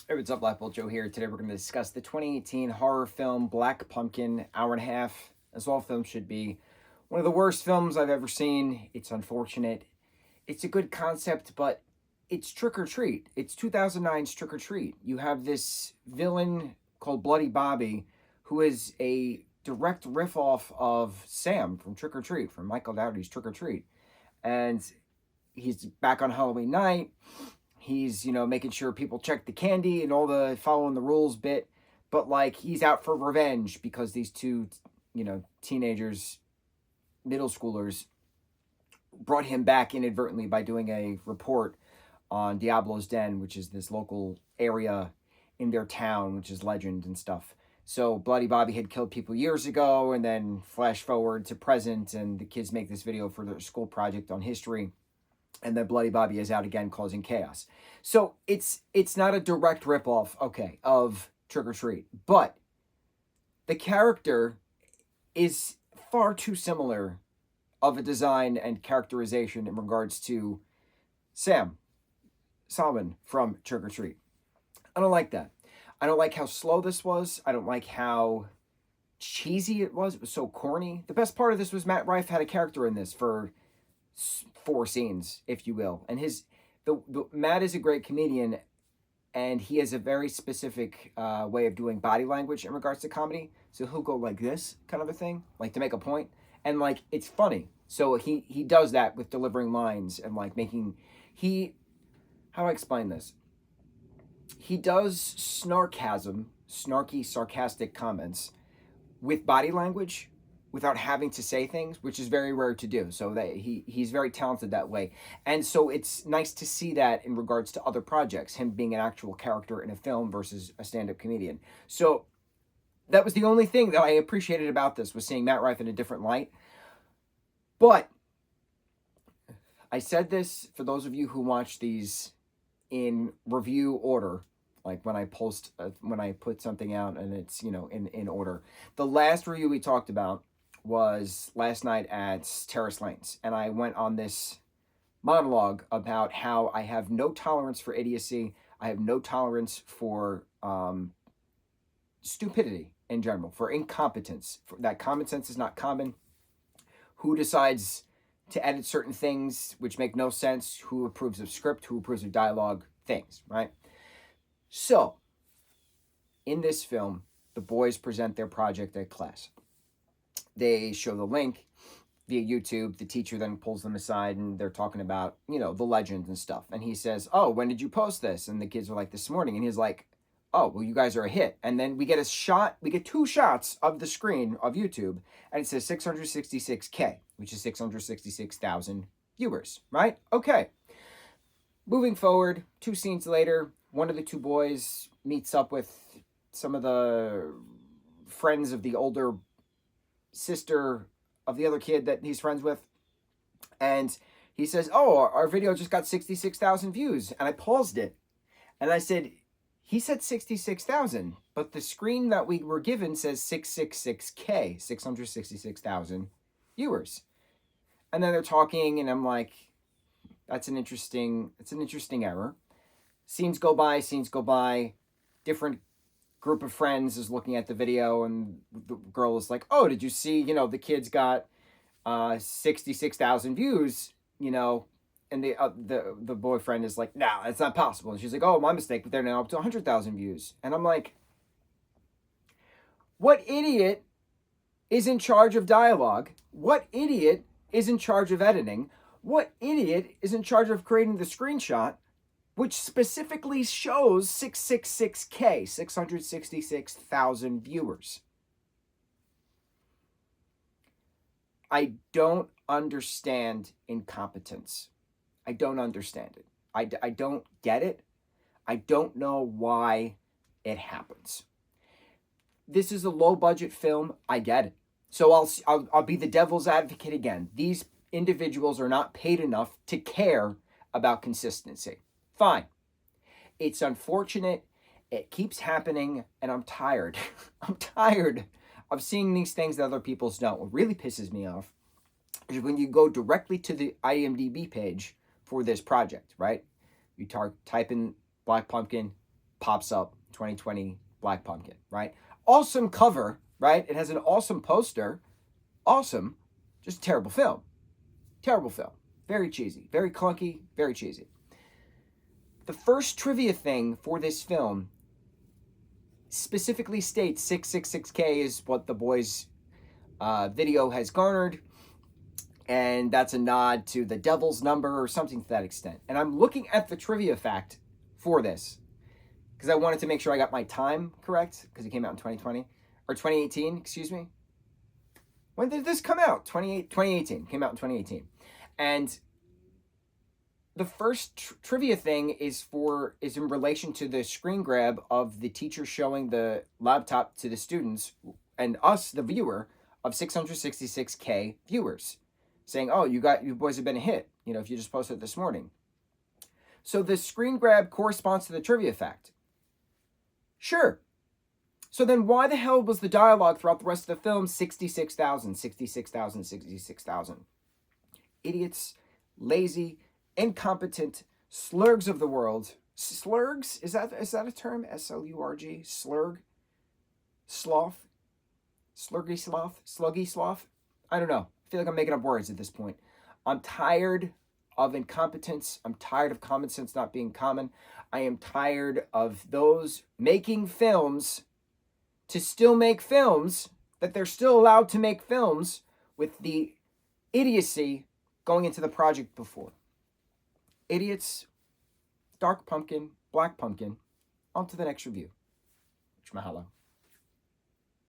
Hey, what's up, lightboltjoe here. Today we're going to discuss the 2018 horror film Black Pumpkin, hour and a half, as all films should be. One of the worst films I've ever seen. It's unfortunate. It's a good concept, but it's Trick or Treat. It's 2009's Trick or Treat. You have this villain called Bloody Bobby, who is a direct riff-off of Sam from Trick or Treat, from Michael Dowdy's Trick or Treat. And he's back on Halloween night. He's, making sure people check the candy and all the following the rules bit. But, he's out for revenge because these two, teenagers, middle schoolers, brought him back inadvertently by doing a report on Diablo's Den, which is this local area in their town, which is legend and stuff. So Bloody Bobby had killed people years ago, and then flash forward to present, and the kids make this video for their school project on history. And then Bloody Bobby is out again causing chaos. So it's not a direct ripoff, of Trick or Treat. But the character is far too similar of a design and characterization in regards to Sam Solomon from Trick or Treat. I don't like that. I don't like how slow this was. I don't like how cheesy it was. It was so corny. The best part of this was Matt Rife had a character in this for 4 scenes, if you will. And Matt is a great comedian, and he has a very specific way of doing body language in regards to comedy. So he'll go like this, kind of a thing, to make a point. And, it's funny. So he does that with delivering lines and, how do I explain this? He does snarky, sarcastic comments with body language without having to say things, which is very rare to do. So that he's very talented that way. And so it's nice to see that in regards to other projects, him being an actual character in a film versus a stand-up comedian. So that was the only thing that I appreciated about this, was seeing Matt Rife in a different light. But I said this for those of you who watch these in review order, when I put something out and it's, in order. The last review we talked about was last night at Terrace Lanes, and I went on this monologue about how I have no tolerance for idiocy. I have no tolerance for stupidity in general, for incompetence, that common sense is not common. Who decides to edit certain things which make no sense? Who approves of script? Who approves of dialogue? Things, right? So, in this film, the boys present their project at class. They show the link via YouTube. The teacher then pulls them aside, and they're talking about, the legend and stuff. And he says, "Oh, when did you post this?" And the kids are like, "This morning." And he's like, "Oh, well, you guys are a hit." And then we get 2 shots of the screen of YouTube, and it says 666K, which is 666,000 viewers, right? Okay. Moving forward, 2 scenes later, one of the 2 boys meets up with some of the friends of the older sister of the other kid that he's friends with. And he says, "Oh, our video just got 66,000 views." And I paused it. And I said, he said 66,000, but the screen that we were given says 666K, 666,000 viewers. And then they're talking, and I'm like, it's an interesting error. Scenes go by, different group of friends is looking at the video, and the girl is like, "Oh, did you see, the kids got 66,000 views, and the boyfriend is like, "No, that's not possible." And she's like, "Oh, my mistake, but they're now up to 100,000 views." And I'm like, what idiot is in charge of dialogue? What idiot is in charge of editing? What idiot is in charge of creating the screenshot which specifically shows 666K, 666,000 viewers? I don't understand incompetence. I don't understand it. I don't get it. I don't know why it happens. This is a low-budget film. I get it. So I'll be the devil's advocate again. These individuals are not paid enough to care about consistency. Fine. It's unfortunate. It keeps happening, and I'm tired. I'm tired of seeing these things that other people don't. What really pisses me off is when you go directly to the IMDb page for this project, right? You type in Black Pumpkin, pops up 2020 Black Pumpkin, right? Awesome cover, right? It has an awesome poster. Awesome. Just terrible film. Terrible film. Very cheesy. Very clunky. Very cheesy. The first trivia thing for this film specifically states 666K is what the boys' video has garnered. And that's a nod to the devil's number or something to that extent. And I'm looking at the trivia fact for this because I wanted to make sure I got my time correct because it came out in 2020 or 2018, excuse me. When did this come out? 2018. Came out in 2018. And the first trivia thing is in relation to the screen grab of the teacher showing the laptop to the students and us, the viewer, of 666K viewers, saying, "Oh, you boys have been a hit. You know, if you just posted it this morning." So the screen grab corresponds to the trivia fact. Sure. So then why the hell was the dialogue throughout the rest of the film 66,000, 66,000, 66,000? Idiots, lazy, incompetent, slurgs of the world. Slurgs? Is that a term? S-L-U-R-G? Slurg? Sloth? Slurgy sloth? Sluggy sloth? I don't know. I feel like I'm making up words at this point. I'm tired of incompetence. I'm tired of common sense not being common. I am tired of those making films to still make films, that they're still allowed to make films with the idiocy going into the project before. Idiots, dark pumpkin, black pumpkin. On to the next review. Mahalo.